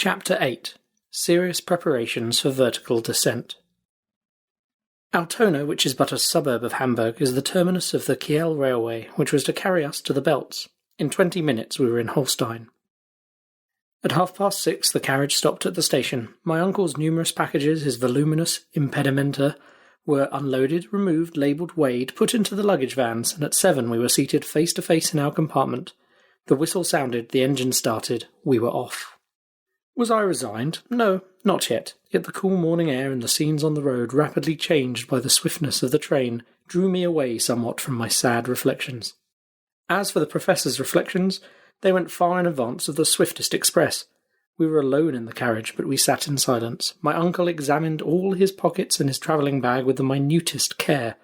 Chapter 8. Serious Preparations for Vertical Descent. Altona, which is but a suburb of Hamburg, is the terminus of the Kiel Railway, which was to carry us to the Belts. In 20 minutes we were in Holstein. At 6:30 the carriage stopped at the station. My uncle's numerous packages, his voluminous impedimenta, were unloaded, removed, labelled, weighed, put into the luggage vans, and at 7 we were seated face to face in our compartment. The whistle sounded, the engine started, we were off. Was I resigned? No, not yet. Yet the cool morning air and the scenes on the road, rapidly changed by the swiftness of the train, drew me away somewhat from my sad reflections. As for the Professor's reflections, they went far in advance of the swiftest express. We were alone in the carriage, but we sat in silence. My uncle examined all his pockets and his travelling bag with the minutest care.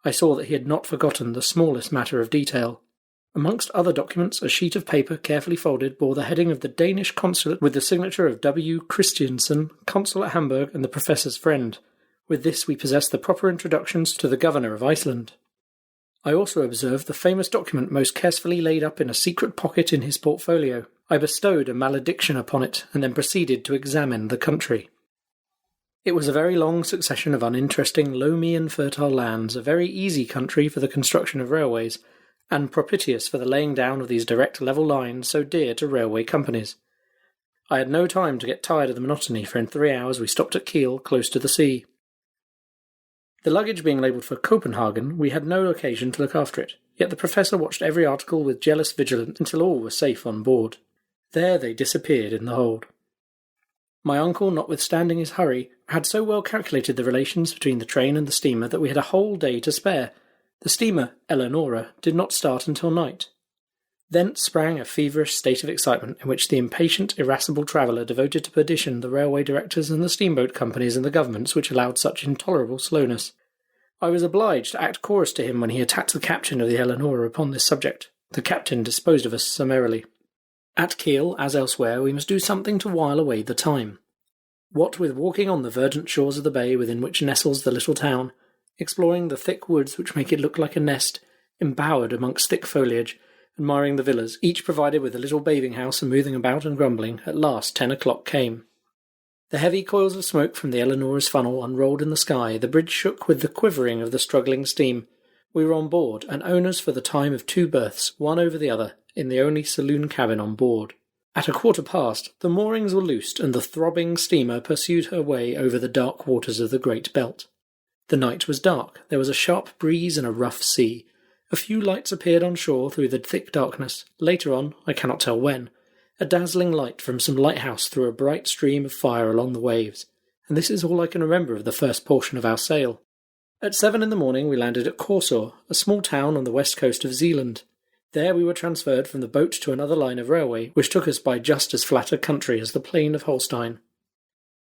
I saw that he had not forgotten the smallest matter of detail. Amongst other documents, a sheet of paper, carefully folded, bore the heading of the Danish consulate with the signature of W. Christiansen, consul at Hamburg and the Professor's friend. With this we possessed the proper introductions to the Governor of Iceland. I also observed the famous document most carefully laid up in a secret pocket in his portfolio. I bestowed a malediction upon it, and then proceeded to examine the country. It was a very long succession of uninteresting, loamy and fertile lands, a very easy country for the construction of railways, and propitious for the laying down of these direct level lines so dear to railway companies. I had no time to get tired of the monotony, for in 3 hours we stopped at Kiel, close to the sea. The luggage being labelled for Copenhagen, we had no occasion to look after it, yet the Professor watched every article with jealous vigilance until all were safe on board. There they disappeared in the hold. My uncle, notwithstanding his hurry, had so well calculated the relations between the train and the steamer that we had a whole day to spare. The steamer, Eleonora, did not start until night. Thence sprang a feverish state of excitement in which the impatient, irascible traveller devoted to perdition the railway directors and the steamboat companies and the governments which allowed such intolerable slowness. I was obliged to act chorus to him when he attacked the captain of the Eleonora upon this subject. The captain disposed of us summarily. At Kiel, as elsewhere, we must do something to while away the time. What with walking on the verdant shores of the bay within which nestles the little town, exploring the thick woods which make it look like a nest, embowered amongst thick foliage, admiring the villas, each provided with a little bathing house and moving about and grumbling, at last 10 o'clock came. The heavy coils of smoke from the Eleonora's funnel unrolled in the sky, the bridge shook with the quivering of the struggling steam. We were on board, and owners for the time of 2 berths, one over the other, in the only saloon cabin on board. At 1:15, the moorings were loosed, and the throbbing steamer pursued her way over the dark waters of the Great Belt. The night was dark, there was a sharp breeze and a rough sea. A few lights appeared on shore through the thick darkness. Later on, I cannot tell when, a dazzling light from some lighthouse threw a bright stream of fire along the waves, and this is all I can remember of the first portion of our sail. At 7 in the morning we landed at Korsor, a small town on the west coast of Zealand. There we were transferred from the boat to another line of railway, which took us by just as flat a country as the plain of Holstein.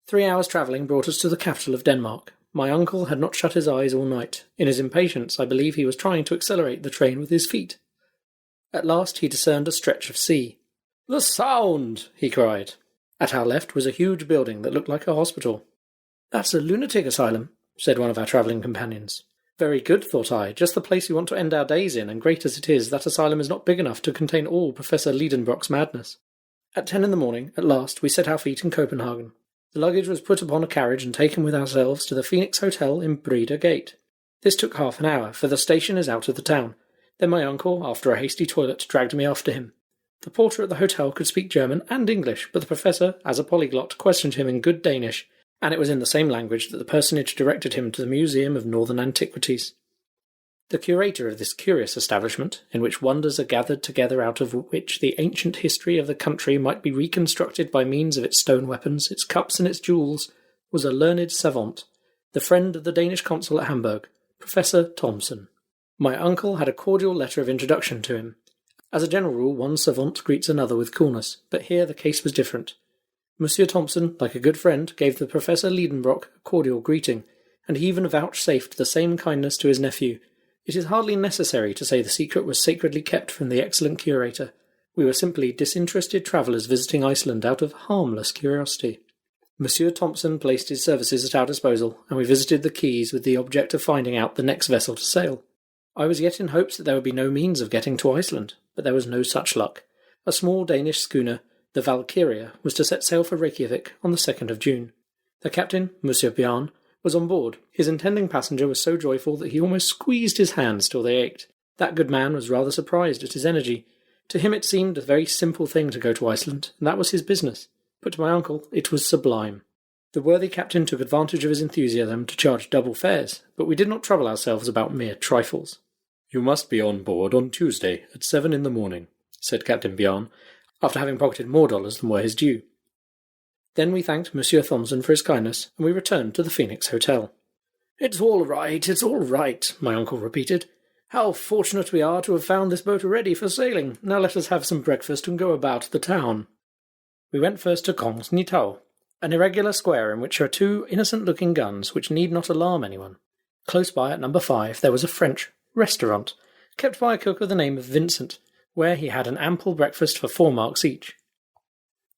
3 hours' travelling brought us to the capital of Denmark. My uncle had not shut his eyes all night. In his impatience, I believe he was trying to accelerate the train with his feet. At last he discerned a stretch of sea. "The Sound!" he cried. At our left was a huge building that looked like a hospital. "That's a lunatic asylum," said one of our travelling companions. Very good, thought I, just the place we want to end our days in, and great as it is, that asylum is not big enough to contain all Professor Liedenbrock's madness. At 10 in the morning, at last, we set our feet in Copenhagen. The luggage was put upon a carriage and taken with ourselves to the Phoenix Hotel in Breda Gate. This took half an hour, for the station is out of the town. Then my uncle, after a hasty toilet, dragged me after him. The porter at the hotel could speak German and English, but the Professor, as a polyglot, questioned him in good Danish, and it was in the same language that the personage directed him to the Museum of Northern Antiquities. The curator of this curious establishment, in which wonders are gathered together out of which the ancient history of the country might be reconstructed by means of its stone weapons, its cups and its jewels, was a learned savant, the friend of the Danish consul at Hamburg, Professor Thomsen. My uncle had a cordial letter of introduction to him. As a general rule, one savant greets another with coolness, but here the case was different. Monsieur Thomsen, like a good friend, gave the Professor Liedenbrock a cordial greeting, and he even vouchsafed the same kindness to his nephew. It is hardly necessary to say the secret was sacredly kept from the excellent curator. We were simply disinterested travellers visiting Iceland out of harmless curiosity. Monsieur Thomsen placed his services at our disposal, and we visited the quays with the object of finding out the next vessel to sail. I was yet in hopes that there would be no means of getting to Iceland, but there was no such luck. A small Danish schooner, The Valkyria was to set sail for Reykjavik on the 2nd of June. The captain, Monsieur Bjarne, was on board. His intending passenger was so joyful that he almost squeezed his hands till they ached. That good man was rather surprised at his energy. To him it seemed a very simple thing to go to Iceland, and that was his business. But to my uncle it was sublime. The worthy captain took advantage of his enthusiasm to charge double fares, but we did not trouble ourselves about mere trifles. "You must be on board on Tuesday at 7 in the morning," said Captain Bjarne, after having pocketed more dollars than were his due. Then we thanked Monsieur Thomson for his kindness, and we returned to the Phoenix Hotel. "It's all right," my uncle repeated. "How fortunate we are to have found this boat ready for sailing. Now let us have some breakfast and go about the town." We went first to Kongens Nytorv, an irregular square in which are two innocent-looking guns which need not alarm anyone. Close by at number 5 there was a French restaurant, kept by a cook of the name of Vincent, where he had an ample breakfast for 4 marks each.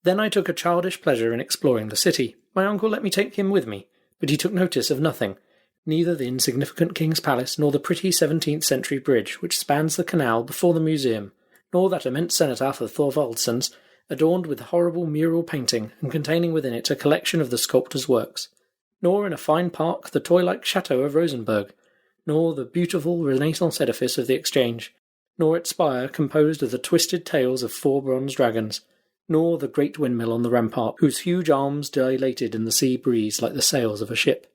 Then I took a childish pleasure in exploring the city. My uncle let me take him with me, but he took notice of nothing, neither the insignificant King's Palace nor the pretty 17th-century bridge which spans the canal before the museum, nor that immense cenotaph of Thorvaldsen's, adorned with horrible mural painting and containing within it a collection of the sculptor's works, nor in a fine park the toy-like chateau of Rosenberg, nor the beautiful Renaissance edifice of the Exchange, nor its spire composed of the twisted tails of 4 bronze dragons, nor the great windmill on the rampart, whose huge arms dilated in the sea breeze like the sails of a ship.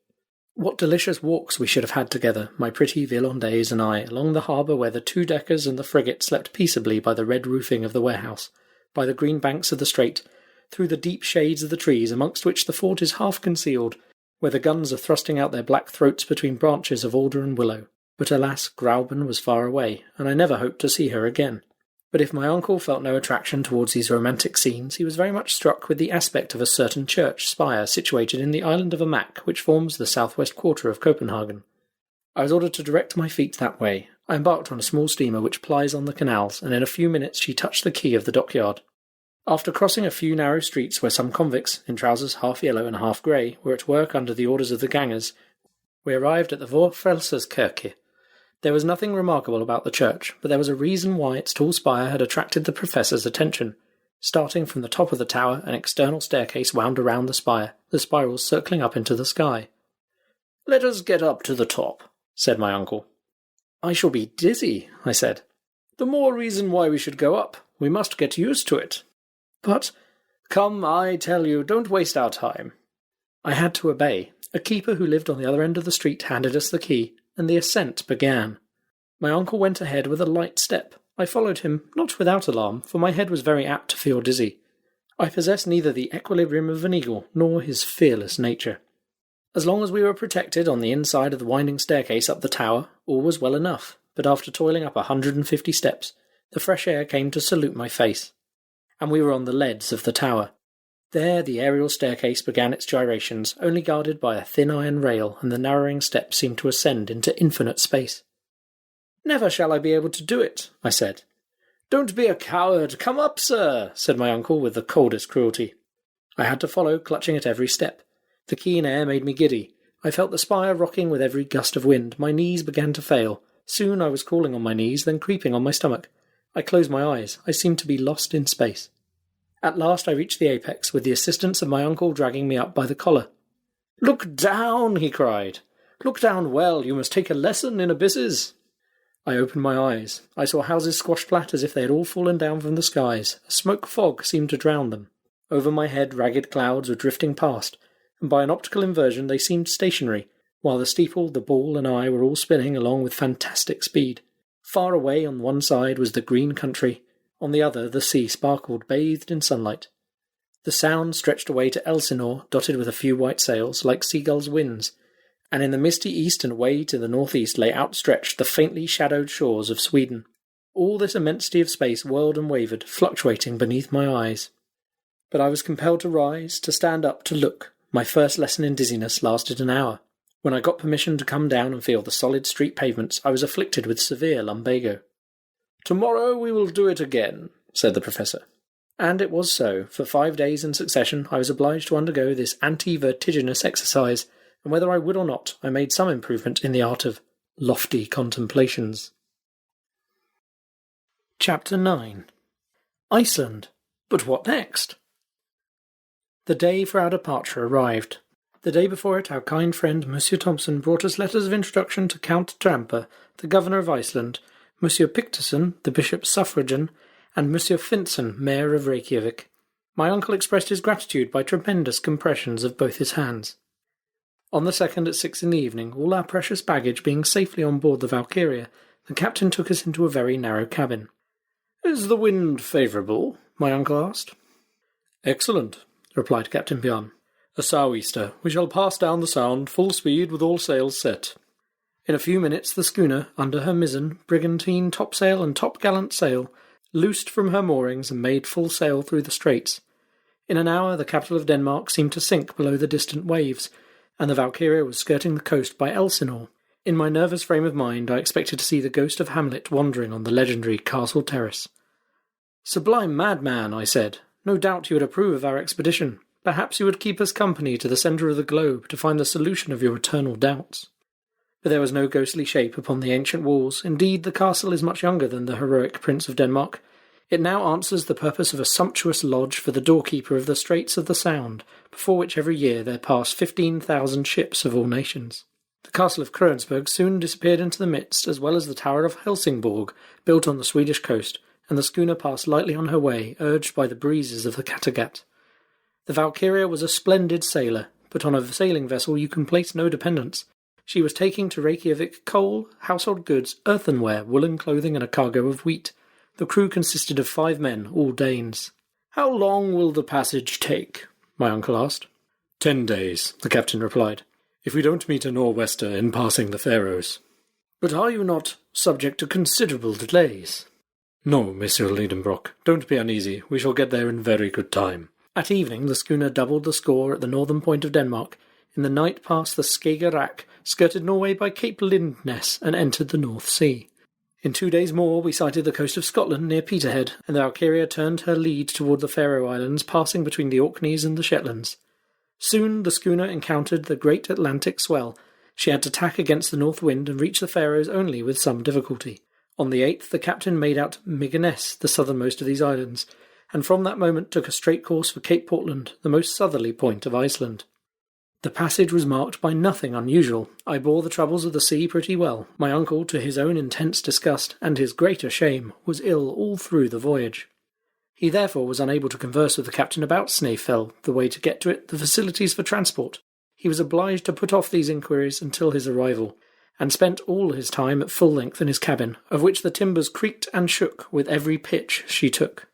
What delicious walks we should have had together, my pretty Virlandaise and I, along the harbour where the 2-deckers and the frigate slept peaceably by the red roofing of the warehouse, by the green banks of the strait, through the deep shades of the trees amongst which the fort is half concealed, where the guns are thrusting out their black throats between branches of alder and willow. But alas, Grauben was far away, and I never hoped to see her again. But if my uncle felt no attraction towards these romantic scenes, he was very much struck with the aspect of a certain church spire situated in the island of Amak, which forms the southwest quarter of Copenhagen. I was ordered to direct my feet that way. I embarked on a small steamer which plies on the canals, and in a few minutes she touched the quay of the dockyard. After crossing a few narrow streets where some convicts, in trousers half yellow and half grey, were at work under the orders of the gangers, we arrived at the Vorfrelserskirke. There was nothing remarkable about the church, but there was a reason why its tall spire had attracted the professor's attention. Starting from the top of the tower, an external staircase wound around the spire, the spirals circling up into the sky. "Let us get up to the top," said my uncle. "I shall be dizzy," I said. "The more reason why we should go up. We must get used to it." "But—" "Come, I tell you, don't waste our time." I had to obey. A keeper who lived on the other end of the street handed us the key, and the ascent began. My uncle went ahead with a light step. I followed him, not without alarm, for my head was very apt to feel dizzy. I possessed neither the equilibrium of an eagle nor his fearless nature. As long as we were protected on the inside of the winding staircase up the tower, all was well enough, but after toiling up 150 steps, the fresh air came to salute my face, and we were on the leads of the tower. There the aerial staircase began its gyrations, only guarded by a thin iron rail, and the narrowing steps seemed to ascend into infinite space. "Never shall I be able to do it," I said. "Don't be a coward. Come up, sir," said my uncle with the coldest cruelty. I had to follow, clutching at every step. The keen air made me giddy. I felt the spire rocking with every gust of wind. My knees began to fail. Soon I was crawling on my knees, then creeping on my stomach. I closed my eyes. I seemed to be lost in space. At last I reached the apex, with the assistance of my uncle dragging me up by the collar. "Look down," he cried. "Look down well. You must take a lesson in abysses." I opened my eyes. I saw houses squashed flat as if they had all fallen down from the skies. A smoke fog seemed to drown them. Over my head ragged clouds were drifting past, and by an optical inversion they seemed stationary, while the steeple, the ball, and I were all spinning along with fantastic speed. Far away on one side was the green country, on the other the sea sparkled, bathed in sunlight. The Sound stretched away to Elsinore, dotted with a few white sails, like seagulls' wings, and in the misty east and away to the northeast lay outstretched the faintly shadowed shores of Sweden. All this immensity of space whirled and wavered, fluctuating beneath my eyes. But I was compelled to rise, to stand up, to look. My first lesson in dizziness lasted an hour. When I got permission to come down and feel the solid street pavements, I was afflicted with severe lumbago. "Tomorrow we will do it again," said the professor. And it was so. For 5 days in succession I was obliged to undergo this anti-vertiginous exercise, and whether I would or not, I made some improvement in the art of lofty contemplations. Chapter 9. Iceland. But what next? The day for our departure arrived. The day before it, our kind friend Monsieur Thompson brought us letters of introduction to Count Tramper, the governor of Iceland, Monsieur Picterson, the bishop's suffragan, and Monsieur Finson, mayor of Reykjavik. My uncle expressed his gratitude by tremendous compressions of both his hands. On the 2nd at 6 in the evening, all our precious baggage being safely on board the Valkyria, the captain took us into a very narrow cabin. "Is the wind favourable?" my uncle asked. "Excellent," replied Captain Björn. "A sou'easter. We shall pass down the Sound, full speed with all sails set." In a few minutes the schooner, under her mizzen, brigantine, topsail and topgallant sail, loosed from her moorings and made full sail through the straits. In an hour the capital of Denmark seemed to sink below the distant waves, and the Valkyria was skirting the coast by Elsinore. In my nervous frame of mind I expected to see the ghost of Hamlet wandering on the legendary castle terrace. "Sublime madman," I said, "no doubt you would approve of our expedition. Perhaps you would keep us company to the centre of the globe to find the solution of your eternal doubts." But there was no ghostly shape upon the ancient walls. Indeed, the castle is much younger than the heroic Prince of Denmark. It now answers the purpose of a sumptuous lodge for the doorkeeper of the Straits of the Sound, before which every year there pass 15,000 ships of all nations. The castle of Kronsberg soon disappeared into the midst, as well as the tower of Helsingborg, built on the Swedish coast, and the schooner passed lightly on her way, urged by the breezes of the Kattegat. The Valkyria was a splendid sailor, but on a sailing vessel you can place no dependence. She was taking to Reykjavik coal, household goods, earthenware, woolen clothing, and a cargo of wheat. The crew consisted of 5 men, all Danes. "How long will the passage take?" my uncle asked. 10 days, the captain replied, "if we don't meet a nor'wester in passing the Faroes." "But are you not subject to considerable delays?" "No, Monsieur Liedenbrock, don't be uneasy. We shall get there in very good time." At evening the schooner doubled the score at the northern point of Denmark. In the night passed the Skagerrak, skirted Norway by Cape Lindness, and entered the North Sea. In 2 days more we sighted the coast of Scotland near Peterhead, and the Valkyria turned her lead toward the Faroe Islands, passing between the Orkneys and the Shetlands. Soon the schooner encountered the great Atlantic swell. She had to tack against the north wind and reach the Faroes only with some difficulty. On the 8th the captain made out Myggeness, the southernmost of these islands, and from that moment took a straight course for Cape Portland, the most southerly point of Iceland. The passage was marked by nothing unusual. I bore the troubles of the sea pretty well. My uncle, to his own intense disgust, and his greater shame, was ill all through the voyage. He therefore was unable to converse with the captain about Snæfell, the way to get to it, the facilities for transport. He was obliged to put off these inquiries until his arrival, and spent all his time at full length in his cabin, of which the timbers creaked and shook with every pitch she took.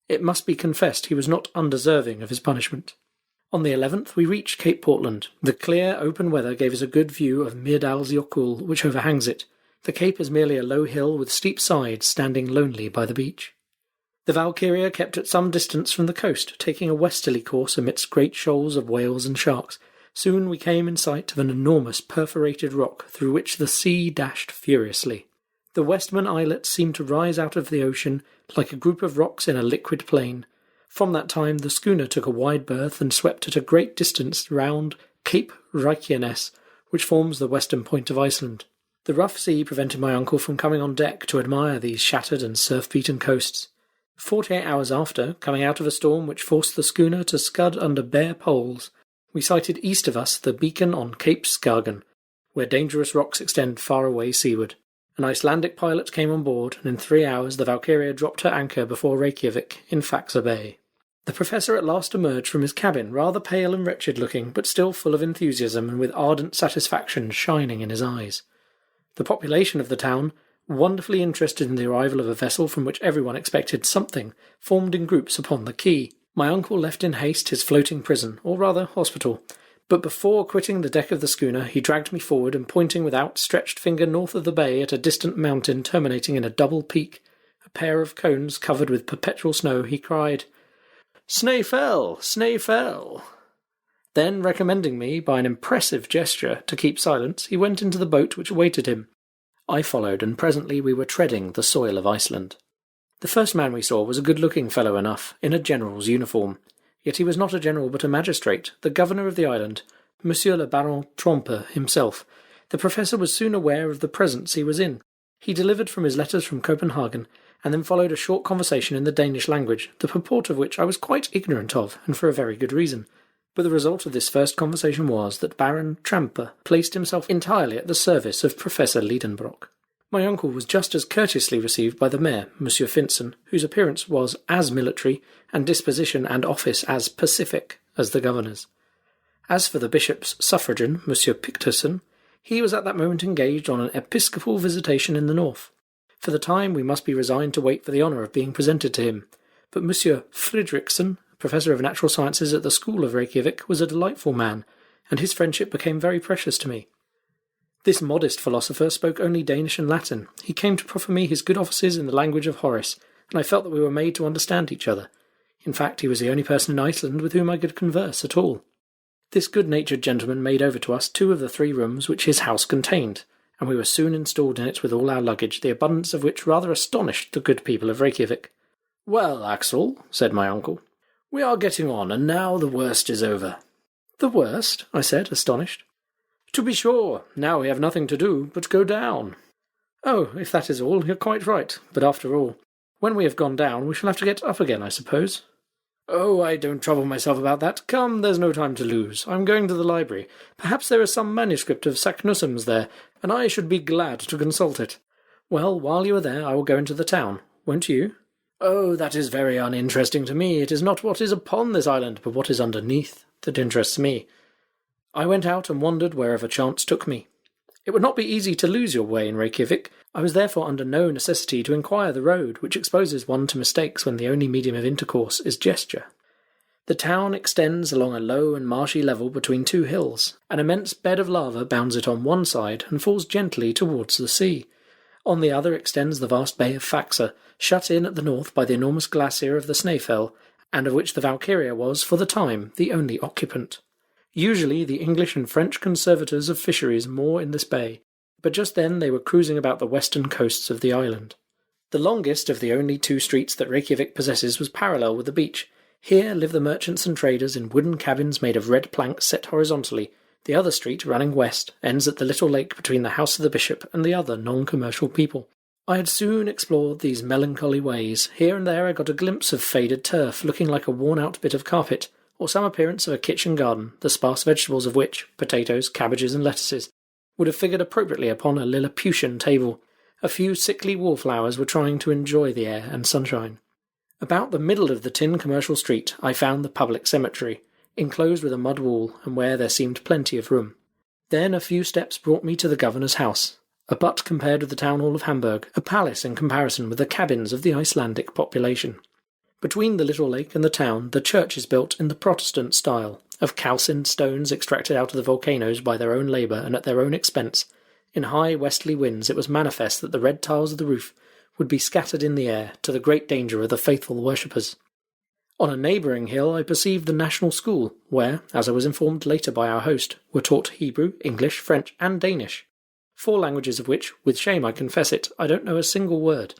It must be confessed he was not undeserving of his punishment. On the 11th we reached Cape Portland. The clear, open weather gave us a good view of Myrdalsjökull, which overhangs it. The cape is merely a low hill with steep sides standing lonely by the beach. The Valkyria kept at some distance from the coast, taking a westerly course amidst great shoals of whales and sharks. Soon we came in sight of an enormous perforated rock through which the sea dashed furiously. The Westman islets seemed to rise out of the ocean like a group of rocks in a liquid plain. From that time the schooner took a wide berth and swept at a great distance round Cape Reykjanes, which forms the western point of Iceland. The rough sea prevented my uncle from coming on deck to admire these shattered and surf-beaten coasts. 48 hours after, coming out of a storm which forced the schooner to scud under bare poles, we sighted east of us the beacon on Cape Skagen, where dangerous rocks extend far away seaward. An Icelandic pilot came on board, and in 3 hours the Valkyria dropped her anchor before Reykjavik in Faxa Bay. The professor at last emerged from his cabin, rather pale and wretched-looking, but still full of enthusiasm and with ardent satisfaction shining in his eyes. The population of the town, wonderfully interested in the arrival of a vessel from which everyone expected something, formed in groups upon the quay. My uncle left in haste his floating prison, or rather hospital, but before quitting the deck of the schooner he dragged me forward and pointing with outstretched finger north of the bay at a distant mountain terminating in a double peak, a pair of cones covered with perpetual snow, he cried, "Snæfell! Snæfell!" Then, recommending me by an impressive gesture to keep silence, he went into the boat which awaited him. I followed, and presently we were treading the soil of Iceland. The first man we saw was a good-looking fellow enough, in a general's uniform. Yet he was not a general but a magistrate, the governor of the island, Monsieur le Baron Trompe himself. The professor was soon aware of the presence he was in. He delivered from his letters from Copenhagen, and then followed a short conversation in the Danish language, the purport of which I was quite ignorant of, and for a very good reason. But the result of this first conversation was that Baron Tramper placed himself entirely at the service of Professor Liedenbrock. My uncle was just as courteously received by the mayor, Monsieur Finson, whose appearance was as military, and disposition and office as pacific, as the governor's. As for the bishop's suffragan, Monsieur Picterson, he was at that moment engaged on an episcopal visitation in the north. For the time we must be resigned to wait for the honour of being presented to him, but Monsieur Fridriksson, Professor of Natural Sciences at the School of Reykjavik, was a delightful man, and his friendship became very precious to me. This modest philosopher spoke only Danish and Latin. He came to proffer me his good offices in the language of Horace, and I felt that we were made to understand each other. In fact, he was the only person in Iceland with whom I could converse at all. This good-natured gentleman made over to us 2 of the 3 rooms which his house contained, and we were soon installed in it with all our luggage, the abundance of which rather astonished the good people of Reykjavik. "Well, Axel," said my uncle, "we are getting on, and now the worst is over." "The worst?" I said, astonished. "To be sure, now we have nothing to do but go down." "Oh, if that is all, you're quite right. But after all, when we have gone down, we shall have to get up again, I suppose." "Oh, I don't trouble myself about that. Come, there's no time to lose. I'm going to the library. Perhaps there is some manuscript of Saknussemm's there, and I should be glad to consult it." "Well, while you are there, I will go into the town. Won't you?" "Oh, that is very uninteresting to me. It is not what is upon this island, but what is underneath, that interests me." I went out and wandered wherever chance took me. It would not be easy to lose your way in Reykjavik. I was therefore under no necessity to inquire the road, which exposes one to mistakes when the only medium of intercourse is gesture. The town extends along a low and marshy level between 2 hills. An immense bed of lava bounds it on one side and falls gently towards the sea. On the other extends the vast bay of Faxa, shut in at the north by the enormous glacier of the Snæfell, and of which the Valkyria was, for the time, the only occupant. Usually the English and French conservators of fisheries moor in this bay, but just then they were cruising about the western coasts of the island. The longest of the only 2 streets that Reykjavik possesses was parallel with the beach. Here live the merchants and traders in wooden cabins made of red planks set horizontally. The other street, running west, ends at the little lake between the house of the bishop and the other non-commercial people. I had soon explored these melancholy ways. Here and there I got a glimpse of faded turf, looking like a worn-out bit of carpet, or some appearance of a kitchen garden, the sparse vegetables of which, potatoes, cabbages, and lettuces, would have figured appropriately upon a Lilliputian table. A few sickly wallflowers were trying to enjoy the air and sunshine. About the middle of the tin commercial street I found the public cemetery, enclosed with a mud wall, and where there seemed plenty of room. Then a few steps brought me to the governor's house, a butt compared with the town hall of Hamburg, a palace in comparison with the cabins of the Icelandic population. Between the little lake and the town, the church is built in the Protestant style, of calcined stones extracted out of the volcanoes by their own labour and at their own expense. In high westerly winds it was manifest that the red tiles of the roof would be scattered in the air, to the great danger of the faithful worshippers. On a neighbouring hill I perceived the National School, where, as I was informed later by our host, were taught Hebrew, English, French, and Danish. 4 languages of which, with shame I confess it, I don't know a single word.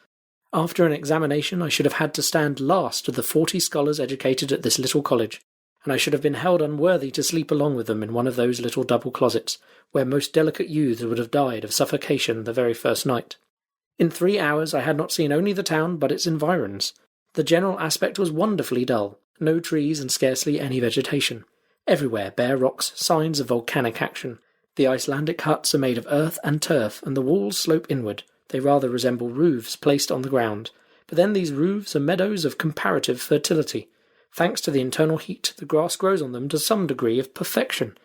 After an examination I should have had to stand last of the 40 scholars educated at this little college, and I should have been held unworthy to sleep along with them in one of those little double closets, where most delicate youths would have died of suffocation the very first night. In 3 hours I had not seen only the town but its environs. The general aspect was wonderfully dull, no trees and scarcely any vegetation. Everywhere bare rocks, signs of volcanic action. The Icelandic huts are made of earth and turf, and the walls slope inward. They rather resemble roofs placed on the ground, but then these roofs are meadows of comparative fertility. Thanks to the internal heat, the grass grows on them to some degree of perfection.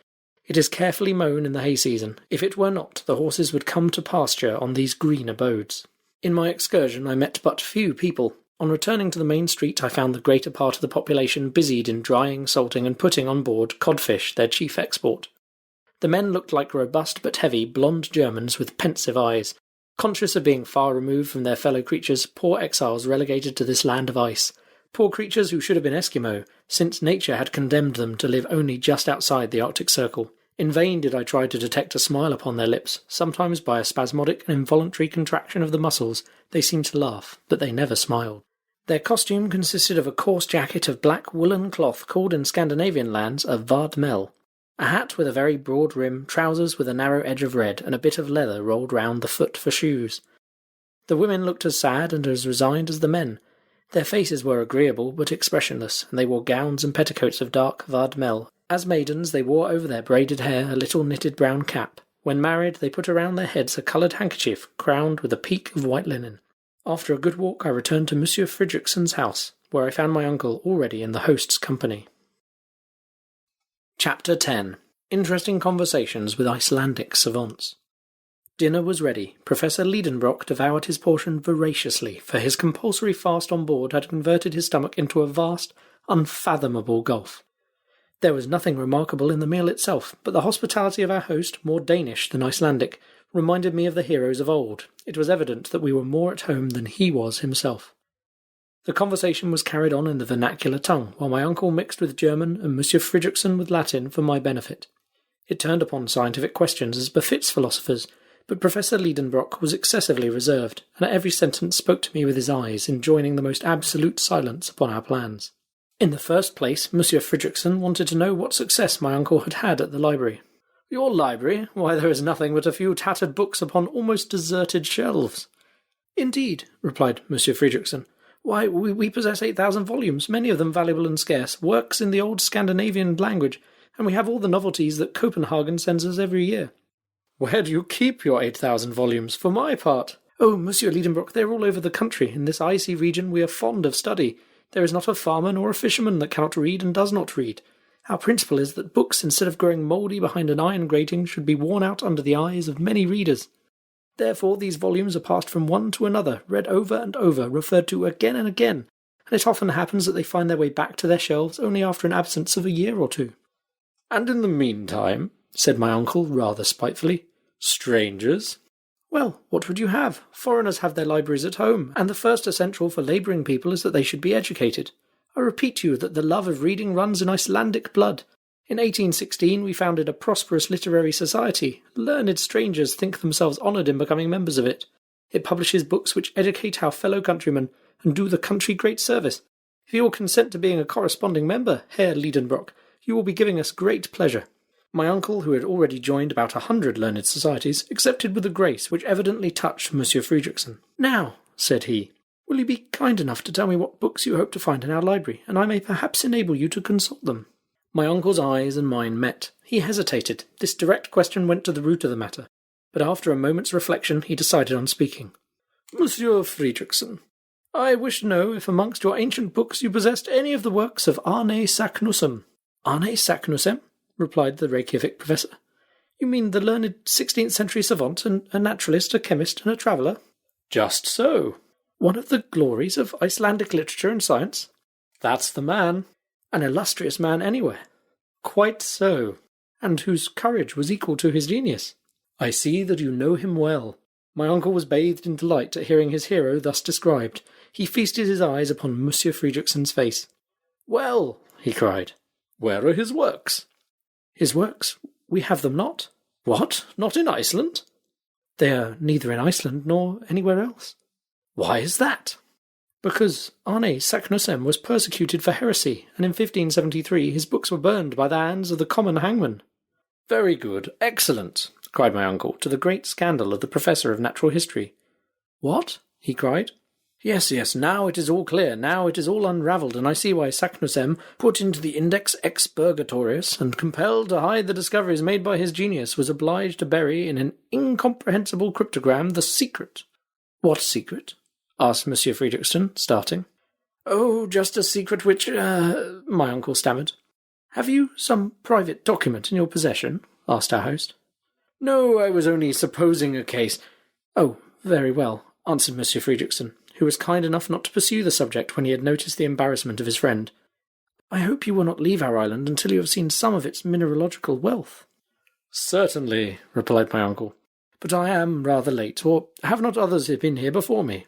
It is carefully mown in the hay season. If it were not, the horses would come to pasture on these green abodes. In my excursion I met but few people. On returning to the main street I found the greater part of the population busied in drying, salting, and putting on board codfish, their chief export. The men looked like robust but heavy blonde Germans with pensive eyes. Conscious of being far removed from their fellow creatures, poor exiles relegated to this land of ice. Poor creatures who should have been Eskimo, since nature had condemned them to live only just outside the Arctic Circle. In vain did I try to detect a smile upon their lips. Sometimes by a spasmodic and involuntary contraction of the muscles they seemed to laugh, but they never smiled. Their costume consisted of a coarse jacket of black woolen cloth called in Scandinavian lands a vadmel, a hat with a very broad rim, trousers with a narrow edge of red, and a bit of leather rolled round the foot for shoes. The women looked as sad and as resigned as the men. Their faces were agreeable but expressionless, and they wore gowns and petticoats of dark vadmel. As maidens, they wore over their braided hair a little knitted brown cap. When married, they put around their heads a coloured handkerchief crowned with a peak of white linen. After a good walk, I returned to Monsieur Fridrikson's house, where I found my uncle already in the host's company. Chapter 10. Interesting Conversations with Icelandic Savants. Dinner was ready. Professor Liedenbrock devoured his portion voraciously, for his compulsory fast on board had converted his stomach into a vast, unfathomable gulf. There was nothing remarkable in the meal itself, but the hospitality of our host, more Danish than Icelandic, reminded me of the heroes of old. It was evident that we were more at home than he was himself. The conversation was carried on in the vernacular tongue, while my uncle mixed with German and Monsieur Fridrikson with Latin for my benefit. It turned upon scientific questions as befits philosophers, but Professor Liedenbrock was excessively reserved, and at every sentence spoke to me with his eyes, enjoining the most absolute silence upon our plans. In the first place, Monsieur Fridrikson wanted to know what success my uncle had had at the library. "Your library? Why, there is nothing but a few tattered books upon almost deserted shelves." "Indeed," replied Monsieur Fridrikson. "Why, we possess 8,000 volumes, many of them valuable and scarce, works in the old Scandinavian language, and we have all the novelties that Copenhagen sends us every year." "Where do you keep your 8,000 volumes? For my part—" "Oh, Monsieur Liedenbrock, they are all over the country. In this icy region we are fond of study. There is not a farmer nor a fisherman that cannot read and does not read. Our principle is that books, instead of growing mouldy behind an iron grating, should be worn out under the eyes of many readers. Therefore these volumes are passed from one to another, read over and over, referred to again and again, and it often happens that they find their way back to their shelves only after an absence of a year or two." "And in the meantime," said my uncle, rather spitefully, "strangers?" "Well, what would you have? Foreigners have their libraries at home, and the first essential for labouring people is that they should be educated. I repeat to you that the love of reading runs in Icelandic blood. In 1816 we founded a prosperous literary society. Learned strangers think themselves honoured in becoming members of it. It publishes books which educate our fellow countrymen and do the country great service. If you will consent to being a corresponding member, Herr Liedenbrock, you will be giving us great pleasure." My uncle, who had already joined about 100 learned societies, accepted with a grace which evidently touched Monsieur Fridrikson. "Now," said he, "will you be kind enough to tell me what books you hope to find in our library, and I may perhaps enable you to consult them?" My uncle's eyes and mine met. He hesitated. This direct question went to the root of the matter, but after a moment's reflection he decided on speaking. "Monsieur Fridrikson, I wish to know if amongst your ancient books you possessed any of the works of Arne Saknussemm." "Arne Saknussemm?" replied the Reykjavik professor. "You mean the learned 16th century savant, and a naturalist, a chemist, and a traveller?" "Just so." "One of the glories of Icelandic literature and science?" "That's the man." "An illustrious man anywhere?" "Quite so." "And whose courage was equal to his genius?" "I see that you know him well." My uncle was bathed in delight at hearing his hero thus described. He feasted his eyes upon Monsieur Fridrikson's face. "Well," he cried, "where are his works?" "His works? We have them not." "What? Not in Iceland?" "They are neither in Iceland nor anywhere else." "Why is that?" "Because Arne Saknussemm was persecuted for heresy, and in 1573 his books were burned by the hands of the common hangman." "Very good, excellent," cried my uncle, to the great scandal of the professor of natural history. "What?" he cried. Yes, now it is all clear, now it is all unravelled, and I see why Saknussemm, put into the Index Expurgatorius, and compelled to hide the discoveries made by his genius, was obliged to bury in an incomprehensible cryptogram the secret." "What secret?" asked Monsieur Fridrikson, starting. "Oh, just a secret which, my uncle stammered. "Have you some private document in your possession?" asked our host. "No, I was only supposing a case." "Oh, very well," answered Monsieur Fridrikson, who was kind enough not to pursue the subject when he had noticed the embarrassment of his friend. "I hope you will not leave our island until you have seen some of its mineralogical wealth." "Certainly," replied my uncle, "but I am rather late, or have not others been here before me?"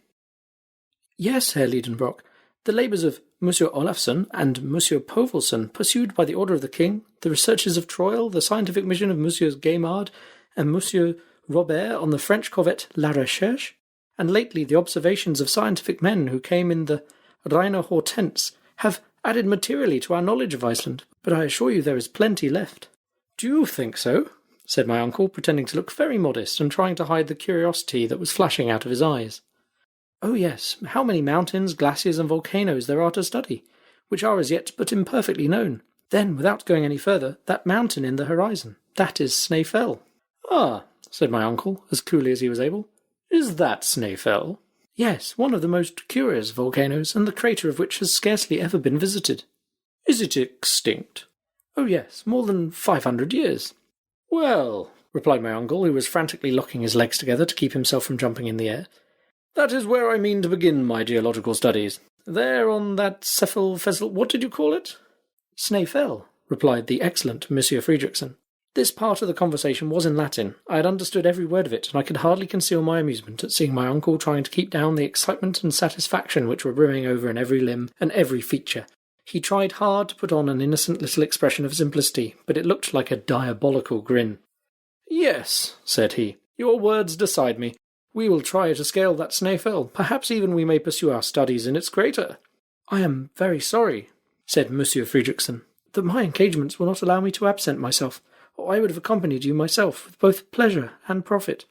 "Yes, Herr Liedenbrock. The labours of Monsieur Olafsson and Monsieur Povelson, pursued by the order of the king, the researches of Troyle, the scientific mission of Messieurs Gaimard and Monsieur Robert on the French corvette La Recherche, and lately the observations of scientific men who came in the Reine Hortense, have added materially to our knowledge of Iceland, but I assure you there is plenty left." "Do you think so?" said my uncle, pretending to look very modest and trying to hide the curiosity that was flashing out of his eyes. Oh yes, how many mountains, glaciers, and volcanoes there are to study, which are as yet but imperfectly known. Then, without going any further, that mountain in the horizon, that is Snaefell. Ah, said my uncle, as coolly as he was able. Is that Snaefell? Yes, one of the most curious volcanoes, and the crater of which has scarcely ever been visited. Is it extinct? Oh yes, more than 500 years. Well, replied my uncle, who was frantically locking his legs together to keep himself from jumping in the air, that is where I mean to begin my geological studies. There on that what did you call it? Snaefell, replied the excellent Monsieur Friedrichsen. This part of the conversation was in Latin. I had understood every word of it, and I could hardly conceal my amusement at seeing my uncle trying to keep down the excitement and satisfaction which were brimming over in every limb and every feature. He tried hard to put on an innocent little expression of simplicity, but it looked like a diabolical grin. Yes, said he, your words decide me. We will try to scale that Snaefell. Perhaps even we may pursue our studies in its crater. I am very sorry, said Monsieur Friedrichsen, that my engagements will not allow me to absent myself, or I would have accompanied you myself with both pleasure and profit.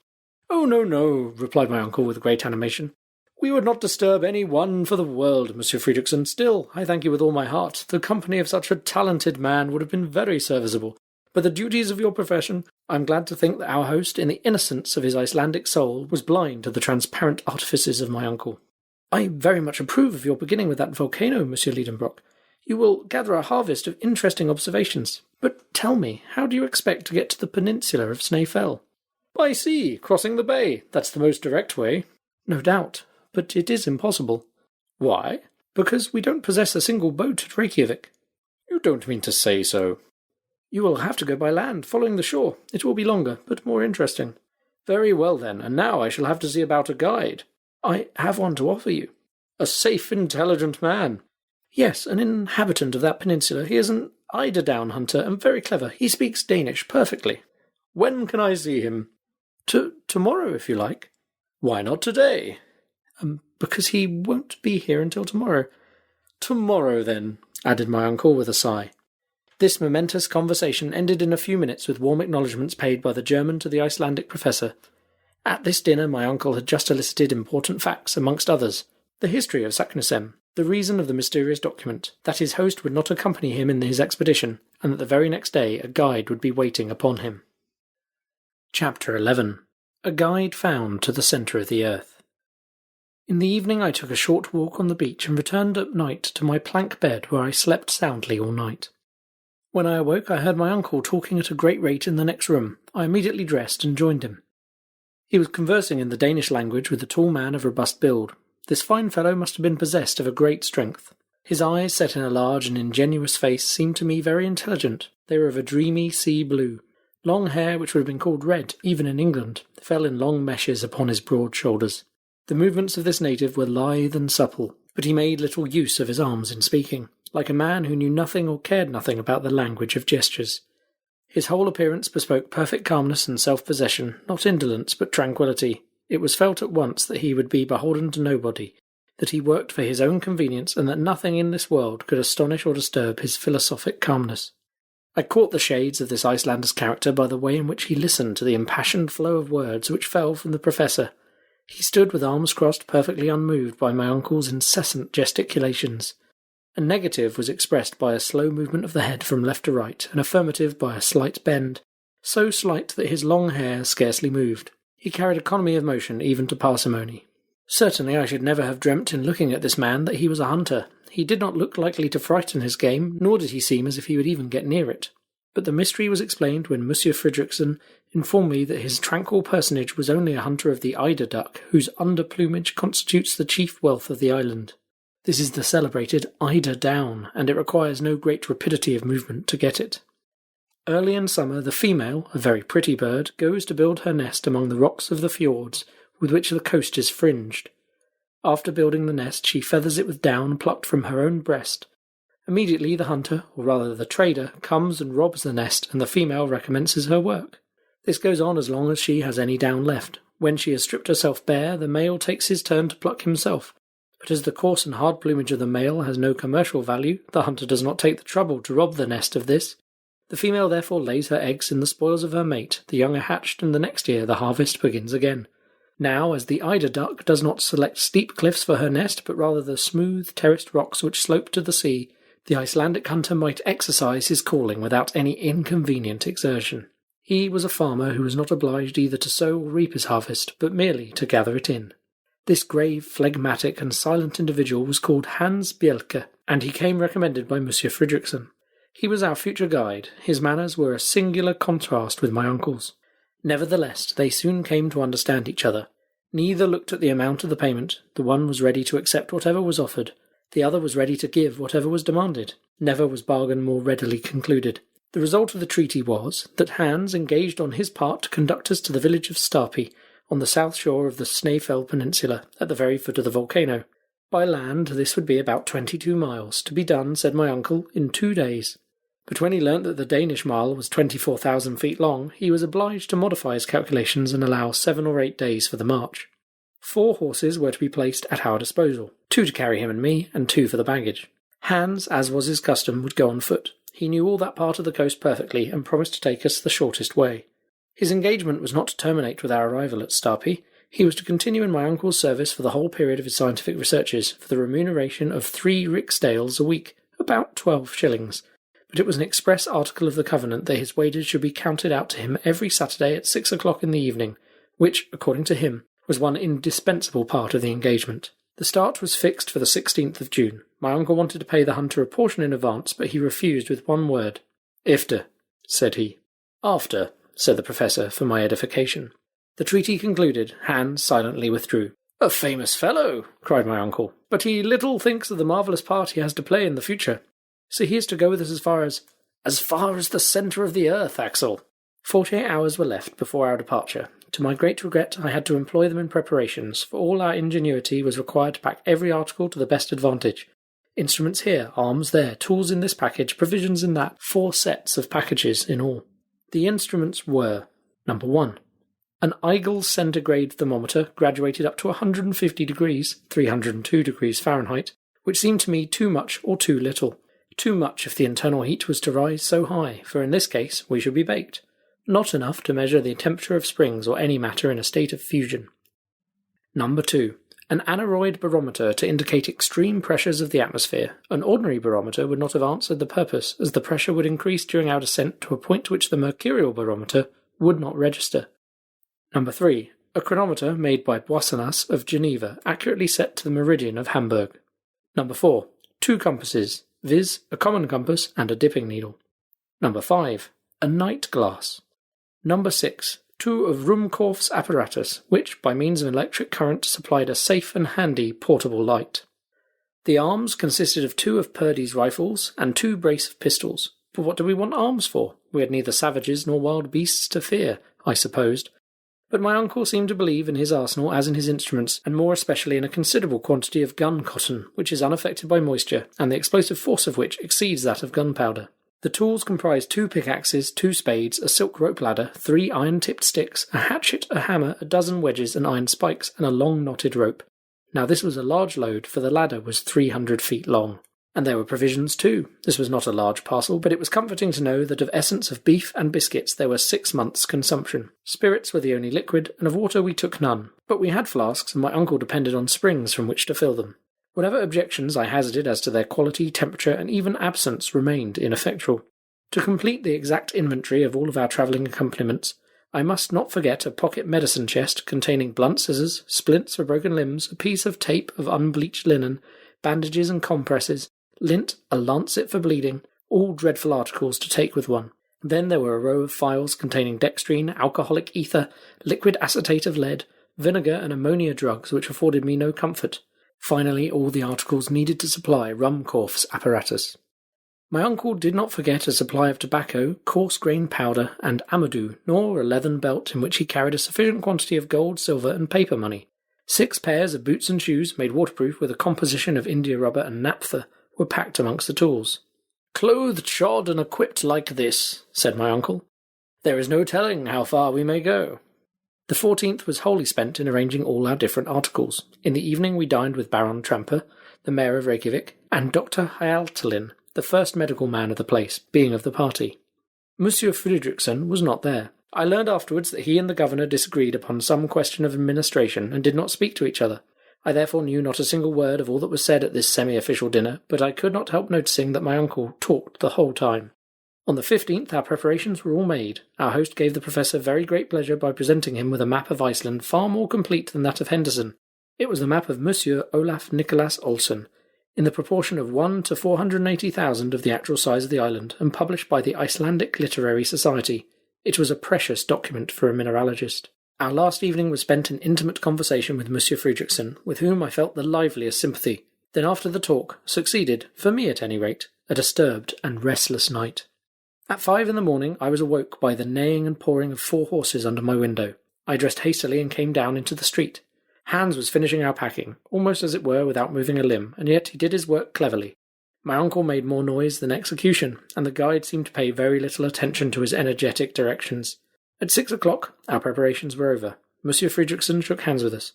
Oh, no, replied my uncle with great animation. We would not disturb any one for the world, Monsieur Friedrichsen. Still, I thank you with all my heart. The company of such a talented man would have been very serviceable. But the duties of your profession, I am glad to think that our host, in the innocence of his Icelandic soul, was blind to the transparent artifices of my uncle. I very much approve of your beginning with that volcano, Monsieur Liedenbrock. You will gather a harvest of interesting observations. But tell me, how do you expect to get to the peninsula of Snaefell? By sea, crossing the bay. That's the most direct way. No doubt, but it is impossible. Why? Because we don't possess a single boat at Reykjavik. You don't mean to say so. You will have to go by land, following the shore. It will be longer, but more interesting. Very well, then, and now I shall have to see about a guide. I have one to offer you. A safe, intelligent man. Yes, an inhabitant of that peninsula. He is an eiderdown hunter, and very clever. He speaks Danish perfectly. When can I see him? Tomorrow, if you like. Why not today? Because he won't be here until tomorrow. Tomorrow, then, added my uncle with a sigh. This momentous conversation ended in a few minutes with warm acknowledgments paid by the German to the Icelandic professor. At this dinner my uncle had just elicited important facts, amongst others, the history of Saknussemm, the reason of the mysterious document, that his host would not accompany him in his expedition, and that the very next day a guide would be waiting upon him. Chapter 11. A Guide Found to the Centre of the Earth. In the evening I took a short walk on the beach and returned at night to my plank bed where I slept soundly all night. When I awoke I heard my uncle talking at a great rate in the next room. I immediately dressed and joined him. He was conversing in the Danish language with a tall man of robust build. This fine fellow must have been possessed of a great strength. His eyes, set in a large and ingenuous face, seemed to me very intelligent. They were of a dreamy sea blue. Long hair, which would have been called red, even in England, fell in long meshes upon his broad shoulders. The movements of this native were lithe and supple, but he made little use of his arms in speaking, like a man who knew nothing or cared nothing about the language of gestures. His whole appearance bespoke perfect calmness and self-possession, not indolence but tranquillity. It was felt at once that he would be beholden to nobody, that he worked for his own convenience, and that nothing in this world could astonish or disturb his philosophic calmness. I caught the shades of this Icelander's character by the way in which he listened to the impassioned flow of words which fell from the professor. He stood with arms crossed, perfectly unmoved by my uncle's incessant gesticulations. A negative was expressed by a slow movement of the head from left to right, an affirmative by a slight bend, so slight that his long hair scarcely moved. He carried economy of motion even to parsimony. Certainly I should never have dreamt in looking at this man that he was a hunter. He did not look likely to frighten his game, nor did he seem as if he would even get near it. But the mystery was explained when Monsieur Friedrichsen informed me that his tranquil personage was only a hunter of the eider duck, whose under plumage constitutes the chief wealth of the island. This is the celebrated eider down, and it requires no great rapidity of movement to get it. Early in summer the female, a very pretty bird, goes to build her nest among the rocks of the fjords with which the coast is fringed. After building the nest she feathers it with down plucked from her own breast. Immediately the hunter, or rather the trader, comes and robs the nest, and the female recommences her work. This goes on as long as she has any down left. When she has stripped herself bare, the male takes his turn to pluck himself. But as the coarse and hard plumage of the male has no commercial value, the hunter does not take the trouble to rob the nest of this. The female therefore lays her eggs in the spoils of her mate, the young are hatched, and the next year the harvest begins again. Now, as the eider duck does not select steep cliffs for her nest, but rather the smooth, terraced rocks which slope to the sea, the Icelandic hunter might exercise his calling without any inconvenient exertion. He was a farmer who was not obliged either to sow or reap his harvest, but merely to gather it in. This grave, phlegmatic, and silent individual was called Hans Bjelke, and he came recommended by Monsieur Fridriksson. He was our future guide. His manners were a singular contrast with my uncle's. Nevertheless, they soon came to understand each other. Neither looked at the amount of the payment. The one was ready to accept whatever was offered. The other was ready to give whatever was demanded. Never was bargain more readily concluded. The result of the treaty was that Hans engaged on his part to conduct us to the village of Starpi, on the south shore of the Snæfell Peninsula, at the very foot of the volcano. By land, this would be about 22 miles, to be done, said my uncle, in 2 days. But when he learnt that the Danish mile was 24,000 feet long, he was obliged to modify his calculations and allow 7 or 8 days for the march. 4 horses were to be placed at our disposal, 2 to carry him and me, and 2 for the baggage. Hans, as was his custom, would go on foot. He knew all that part of the coast perfectly, and promised to take us the shortest way. His engagement was not to terminate with our arrival at Starpi. He was to continue in my uncle's service for the whole period of his scientific researches, for the remuneration of 3 riksdales a week, about 12 shillings. But it was an express article of the covenant that his wages should be counted out to him every Saturday at 6 o'clock in the evening, which, according to him, was one indispensable part of the engagement. The start was fixed for the 16th of June. My uncle wanted to pay the hunter a portion in advance, but he refused with one word. "Efter," said he. "After," said the professor, for my edification. The treaty concluded, Hans silently withdrew. "A famous fellow," cried my uncle, "but he little thinks of the marvellous part he has to play in the future. So he is to go with us as far as the centre of the earth, Axel." 48 hours were left before our departure. To my great regret, I had to employ them in preparations, for all our ingenuity was required to pack every article to the best advantage. Instruments here, arms there, tools in this package, provisions in that, 4 sets of packages in all. The instruments were, number 1, an Eigel centigrade thermometer graduated up to 150 degrees, 302 degrees Fahrenheit, which seemed to me too much or too little. Too much if the internal heat was to rise so high, for in this case we should be baked. Not enough to measure the temperature of springs or any matter in a state of fusion. Number 2. An aneroid barometer to indicate extreme pressures of the atmosphere. An ordinary barometer would not have answered the purpose, as the pressure would increase during our descent to a point which the mercurial barometer would not register. Number 3. A chronometer made by Boissonnas of Geneva, accurately set to the meridian of Hamburg. Number 4. 2 compasses, viz. A common compass and a dipping needle. Number 5. A night glass. Number 6. 2 of Ruhmkorff's apparatus, which, by means of an electric current, supplied a safe and handy portable light. The arms consisted of 2 of Purdy's rifles and 2 brace of pistols. But what do we want arms for? We had neither savages nor wild beasts to fear, I supposed. But my uncle seemed to believe in his arsenal as in his instruments, and more especially in a considerable quantity of gun cotton, which is unaffected by moisture, and the explosive force of which exceeds that of gunpowder. The tools comprised 2 pickaxes, 2 spades, a silk rope ladder, 3 iron-tipped sticks, a hatchet, a hammer, a dozen wedges and iron spikes, and a long knotted rope. Now this was a large load, for the ladder was 300 feet long. And there were provisions too. This was not a large parcel, but it was comforting to know that of essence of beef and biscuits there were 6 months' consumption. Spirits were the only liquid, and of water we took none. But we had flasks, and my uncle depended on springs from which to fill them. Whatever objections I hazarded as to their quality, temperature, and even absence remained ineffectual. To complete the exact inventory of all of our travelling accompaniments, I must not forget a pocket medicine chest containing blunt scissors, splints for broken limbs, a piece of tape of unbleached linen, bandages and compresses, lint, a lancet for bleeding, all dreadful articles to take with one. Then there were a row of phials containing dextrine, alcoholic ether, liquid acetate of lead, vinegar and ammonia drugs which afforded me no comfort. Finally, all the articles needed to supply Ruhmkorff's apparatus. My uncle did not forget a supply of tobacco, coarse-grained powder, and amadou, nor a leathern belt in which he carried a sufficient quantity of gold, silver, and paper money. 6 pairs of boots and shoes, made waterproof with a composition of india rubber and naphtha, were packed amongst the tools. "Clothed, shod, and equipped like this," said my uncle, "there is no telling how far we may go." The 14th was wholly spent in arranging all our different articles. In the evening we dined with Baron Tramper, the mayor of Reykjavik, and Dr. Hjaltalin, the first medical man of the place, being of the party. Monsieur Fridriksson was not there. I learned afterwards that he and the governor disagreed upon some question of administration and did not speak to each other. I therefore knew not a single word of all that was said at this semi-official dinner, but I could not help noticing that my uncle talked the whole time. On the 15th, our preparations were all made. Our host gave the professor very great pleasure by presenting him with a map of Iceland far more complete than that of Henderson. It was the map of Monsieur Olaf Nicholas Olsen, in the proportion of 1 to 480,000 of the actual size of the island, and published by the Icelandic Literary Society. It was a precious document for a mineralogist. Our last evening was spent in intimate conversation with Monsieur Fridriksson, with whom I felt the liveliest sympathy. Then after the talk, succeeded, for me at any rate, a disturbed and restless night. At 5 in the morning I was awoke by the neighing and pawing of 4 horses under my window. I dressed hastily and came down into the street. Hans was finishing our packing, almost as it were without moving a limb, and yet he did his work cleverly. My uncle made more noise than execution, and the guide seemed to pay very little attention to his energetic directions. At 6 o'clock our preparations were over. Monsieur Fridriksson shook hands with us.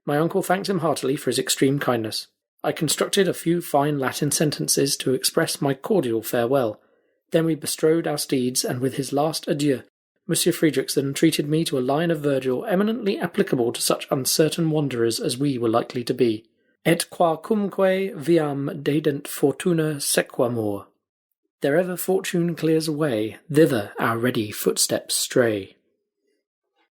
My uncle thanked him heartily for his extreme kindness. I constructed a few fine Latin sentences to express my cordial farewell. Then we bestrode our steeds, and with his last adieu, Monsieur Fridriksson treated me to a line of Virgil eminently applicable to such uncertain wanderers as we were likely to be. Et quacumque viam dedent fortuna sequamur. Therever fortune clears a way, thither our ready footsteps stray.